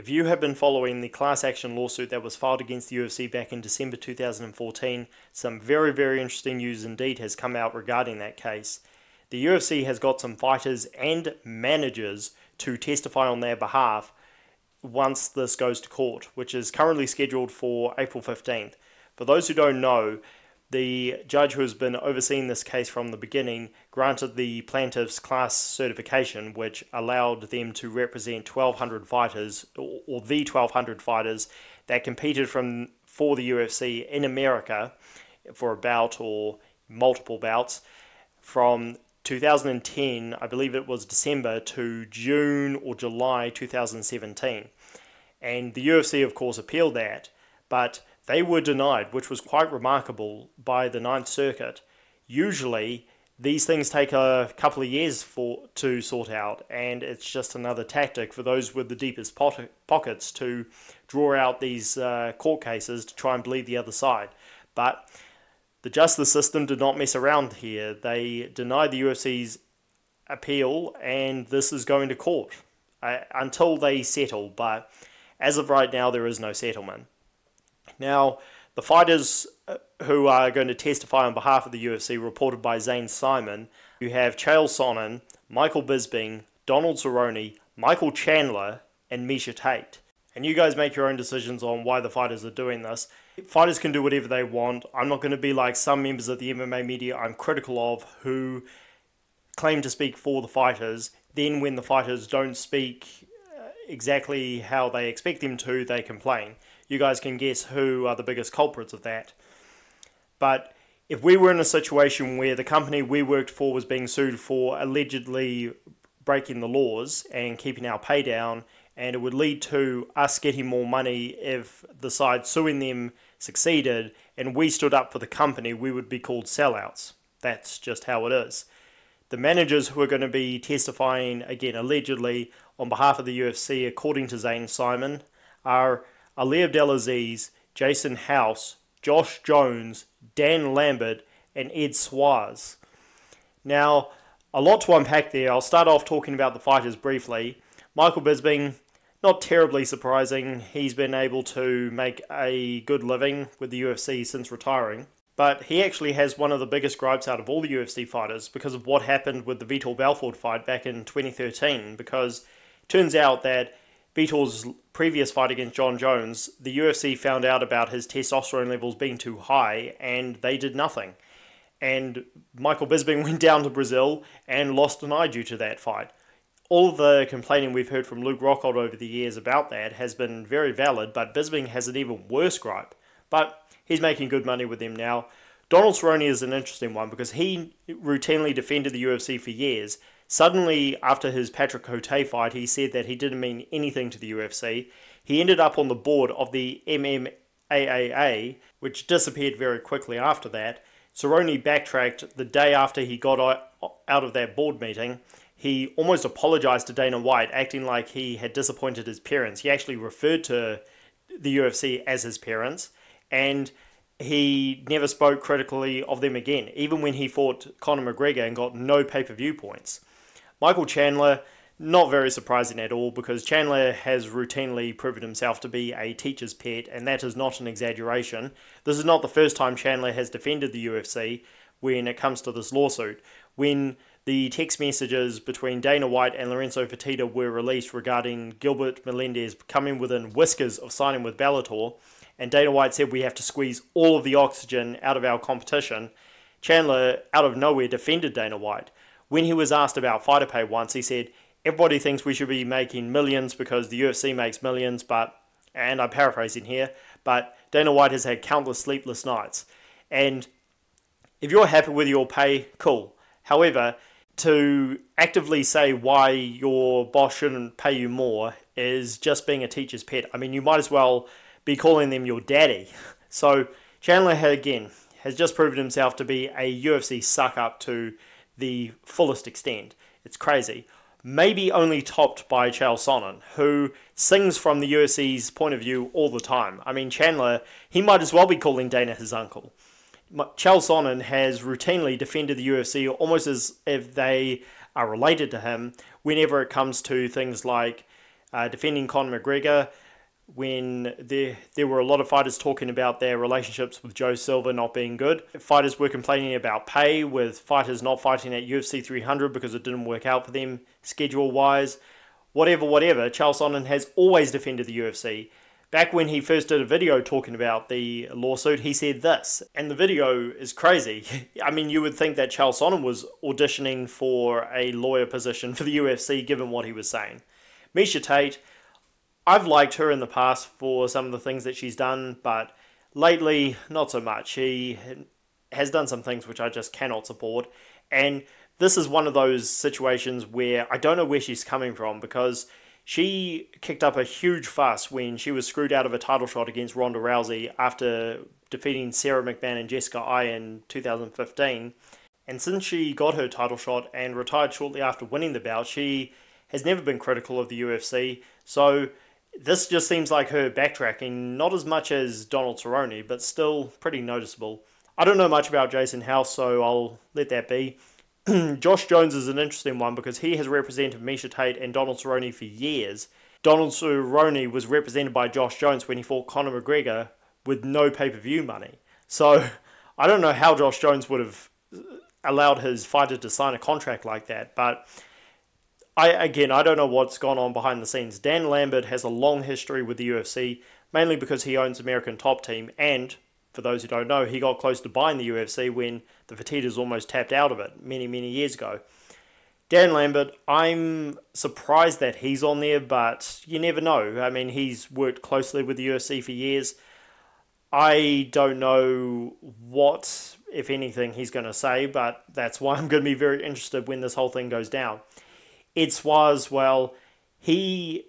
If you have been following the class action lawsuit that was filed against the UFC back in December 2014, some very, very interesting news indeed has come out regarding that case. The UFC has got some fighters and managers to testify on their behalf once this goes to court, which is currently scheduled for April 15th. For those who don't know, the judge who has been overseeing this case from the beginning granted the plaintiffs class certification, which allowed them to represent 1,200 fighters, or the 1,200 fighters that competed for the UFC in America for a bout or multiple bouts from 2010, I believe it was December, to June or July 2017. And the UFC, of course, appealed that, but they were denied, which was quite remarkable, by the Ninth Circuit. Usually, these things take a couple of years to sort out, and it's just another tactic for those with the deepest pockets to draw out these court cases to try and bleed the other side. But the justice system did not mess around here. They denied the UFC's appeal, and this is going to court until they settle. But as of right now, there is no settlement. Now, the fighters who are going to testify on behalf of the UFC, reported by Zane Simon, you have Chael Sonnen, Michael Bisping, Donald Cerrone, Michael Chandler, and Miesha Tate. And you guys make your own decisions on why the fighters are doing this. Fighters can do whatever they want. I'm not going to be like some members of the MMA media I'm critical of who claim to speak for the fighters. Then when the fighters don't speak exactly how they expect them to, they complain. You guys can guess who are the biggest culprits of that. But if we were in a situation where the company we worked for was being sued for allegedly breaking the laws and keeping our pay down, and it would lead to us getting more money if the side suing them succeeded, and we stood up for the company, we would be called sellouts. That's just how it is. The managers who are going to be testifying, again, allegedly, on behalf of the UFC, according to Zane Simon, are Ali Abdelaziz, Jason House, Josh Jones, Dan Lambert, and Ed Suarez. Now, a lot to unpack there. I'll start off talking about the fighters briefly. Michael Bisping, not terribly surprising. He's been able to make a good living with the UFC since retiring. But he actually has one of the biggest gripes out of all the UFC fighters because of what happened with the Vitor Belfort fight back in 2013. Because it turns out that Vitor's previous fight against John Jones, the UFC found out about his testosterone levels being too high, and they did nothing. And Michael Bisping went down to Brazil and lost an eye due to that fight. All the complaining we've heard from Luke Rockhold over the years about that has been very valid, but Bisping has an even worse gripe. But he's making good money with them now. Donald Cerrone is an interesting one because he routinely defended the UFC for years. Suddenly, after his Patrick Cote fight, he said that he didn't mean anything to the UFC. He ended up on the board of the MMAAA, which disappeared very quickly after that. Cerrone backtracked the day after he got out of that board meeting. He almost apologized to Dana White, acting like he had disappointed his parents. He actually referred to the UFC as his parents, and he never spoke critically of them again, even when he fought Conor McGregor and got no pay-per-view points. Michael Chandler, not very surprising at all, because Chandler has routinely proven himself to be a teacher's pet, and that is not an exaggeration. This is not the first time Chandler has defended the UFC when it comes to this lawsuit. When the text messages between Dana White and Lorenzo Fertitta were released regarding Gilbert Melendez coming within whiskers of signing with Bellator, and Dana White said we have to squeeze all of the oxygen out of our competition, Chandler, out of nowhere, defended Dana White. When he was asked about fighter pay once, he said, everybody thinks we should be making millions because the UFC makes millions, but, and I'm paraphrasing here, but Dana White has had countless sleepless nights. And if you're happy with your pay, cool. However, to actively say why your boss shouldn't pay you more is just being a teacher's pet. I mean, you might as well be calling them your daddy. So Chandler, again, has just proven himself to be a UFC suck-up to the fullest extent. It's crazy. Maybe only topped by Chael Sonnen, who sings from the UFC's point of view all the time. I mean, Chandler, he might as well be calling Dana his uncle. Chael Sonnen has routinely defended the UFC almost as if they are related to him whenever it comes to things like defending Conor McGregor when there were a lot of fighters talking about their relationships with Joe Silva not being good. Fighters were complaining about pay, with fighters not fighting at UFC 300 because it didn't work out for them schedule-wise. Whatever, Chael Sonnen has always defended the UFC. Back when he first did a video talking about the lawsuit, he said this, and the video is crazy. I mean, you would think that Chael Sonnen was auditioning for a lawyer position for the UFC given what he was saying. Miesha Tate, I've liked her in the past for some of the things that she's done, but lately, not so much. She has done some things which I just cannot support, and this is one of those situations where I don't know where she's coming from, because she kicked up a huge fuss when she was screwed out of a title shot against Ronda Rousey after defeating Sarah McMahon and Jessica Ai in 2015. And since she got her title shot and retired shortly after winning the bout, she has never been critical of the UFC. So this just seems like her backtracking, not as much as Donald Cerrone, but still pretty noticeable. I don't know much about Jason House, so I'll let that be. Josh Jones is an interesting one because he has represented Miesha Tate and Donald Cerrone for years. Donald Cerrone was represented by Josh Jones when he fought Conor McGregor with no pay-per-view money. So I don't know how Josh Jones would have allowed his fighter to sign a contract like that, but I don't know what's gone on behind the scenes. Dan Lambert has a long history with the UFC, mainly because he owns American Top Team, and for those who don't know, he got close to buying the UFC when the Fertittas almost tapped out of it many, many years ago. Dan Lambert, I'm surprised that he's on there, but you never know. I mean, he's worked closely with the UFC for years. I don't know what, if anything, he's going to say, but that's why I'm going to be very interested when this whole thing goes down. Ed Suarez, well, he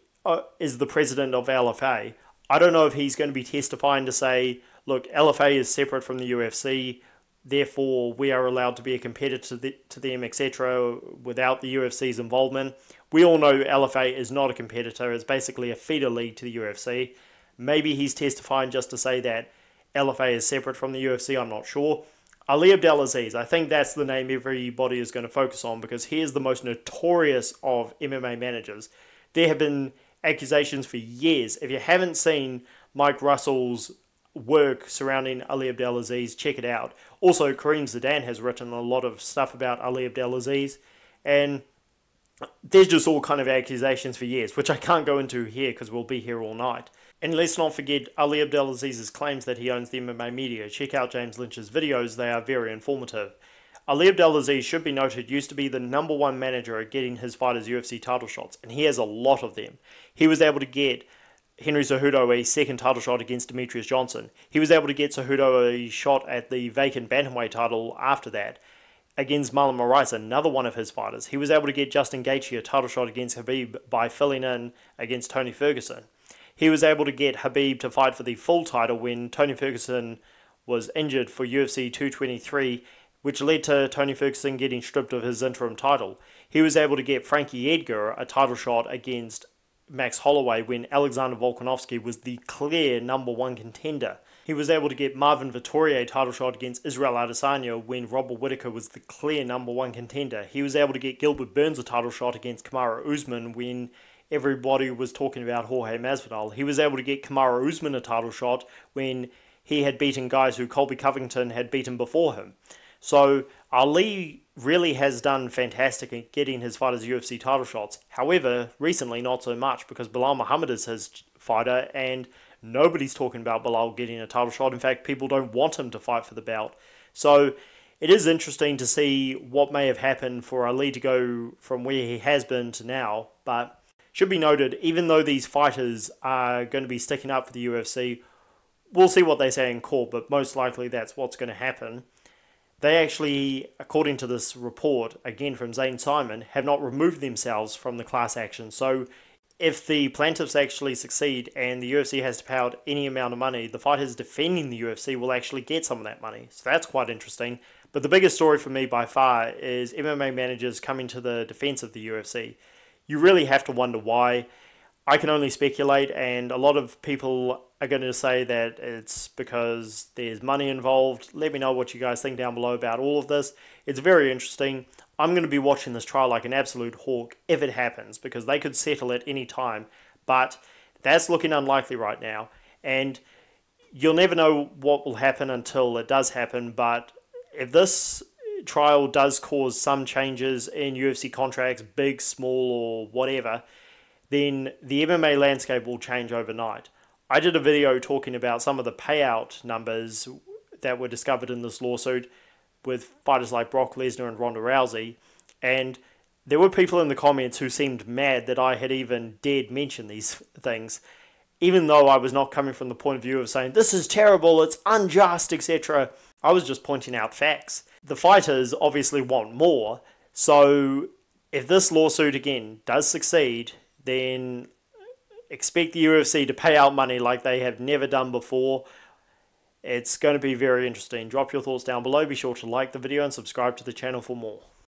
is the president of LFA. I don't know if he's going to be testifying to say, look, LFA is separate from the UFC, therefore we are allowed to be a competitor to them, etc., without the UFC's involvement. We all know LFA is not a competitor, it's basically a feeder league to the UFC. Maybe he's testifying just to say that LFA is separate from the UFC, I'm not sure. Ali Abdelaziz, I think that's the name everybody is going to focus on, because he is the most notorious of MMA managers. There have been accusations for years. If you haven't seen Mike Russell's work surrounding Ali Abdelaziz, check it out. Also, Kareem Zidane has written a lot of stuff about Ali Abdelaziz, and there's just all kind of accusations for years, which I can't go into here because we'll be here all night. And let's not forget Ali Abdelaziz's claims that he owns the MMA media. Check out James Lynch's videos, they are very informative. Ali Abdelaziz, should be noted, used to be the #1 manager at getting his fighters UFC title shots, and he has a lot of them. He was able to get Henry Cejudo a second title shot against Demetrius Johnson. He was able to get Cejudo a shot at the vacant bantamweight title after that against Marlon Moraes, another one of his fighters. He was able to get Justin Gaethje a title shot against Khabib by filling in against Tony Ferguson. He was able to get Khabib to fight for the full title when Tony Ferguson was injured for UFC 223, which led to Tony Ferguson getting stripped of his interim title. He was able to get Frankie Edgar a title shot against Max Holloway when Alexander Volkanovski was the clear #1 contender. He was able to get Marvin Vettori a title shot against Israel Adesanya when Robert Whittaker was the clear #1 contender. He was able to get Gilbert Burns a title shot against Kamaru Usman when everybody was talking about Jorge Masvidal. He was able to get Kamaru Usman a title shot when he had beaten guys who Colby Covington had beaten before him. So Ali really has done fantastic at getting his fighters UFC title shots. However, recently not so much, because Bilal Muhammad is his fighter and nobody's talking about Bilal getting a title shot. In fact, people don't want him to fight for the belt. So it is interesting to see what may have happened for Ali to go from where he has been to now. But should be noted, even though these fighters are going to be sticking up for the UFC, we'll see what they say in court, but most likely that's what's going to happen. They actually, according to this report, again from Zane Simon, have not removed themselves from the class action. So if the plaintiffs actually succeed and the UFC has to pay out any amount of money, the fighters defending the UFC will actually get some of that money. So that's quite interesting. But the biggest story for me by far is MMA managers coming to the defense of the UFC. You really have to wonder why. I can only speculate, and a lot of people are going to say that it's because there's money involved. Let me know what you guys think down below about all of this. It's very interesting. I'm going to be watching this trial like an absolute hawk if it happens, because they could settle at any time. but that's looking unlikely right now. And you'll never know what will happen until it does happen, but if this trial does cause some changes in UFC contracts, big, small, or whatever, then the MMA landscape will change overnight. I did a video talking about some of the payout numbers that were discovered in this lawsuit with fighters like Brock Lesnar and Ronda Rousey, and there were people in the comments who seemed mad that I had even dared mention these things, even though I was not coming from the point of view of saying, this is terrible, it's unjust, etc. I was just pointing out facts. The fighters obviously want more, so if this lawsuit again does succeed, then expect the UFC to pay out money like they have never done before. It's going to be very interesting. Drop your thoughts down below. Be sure to like the video and subscribe to the channel for more.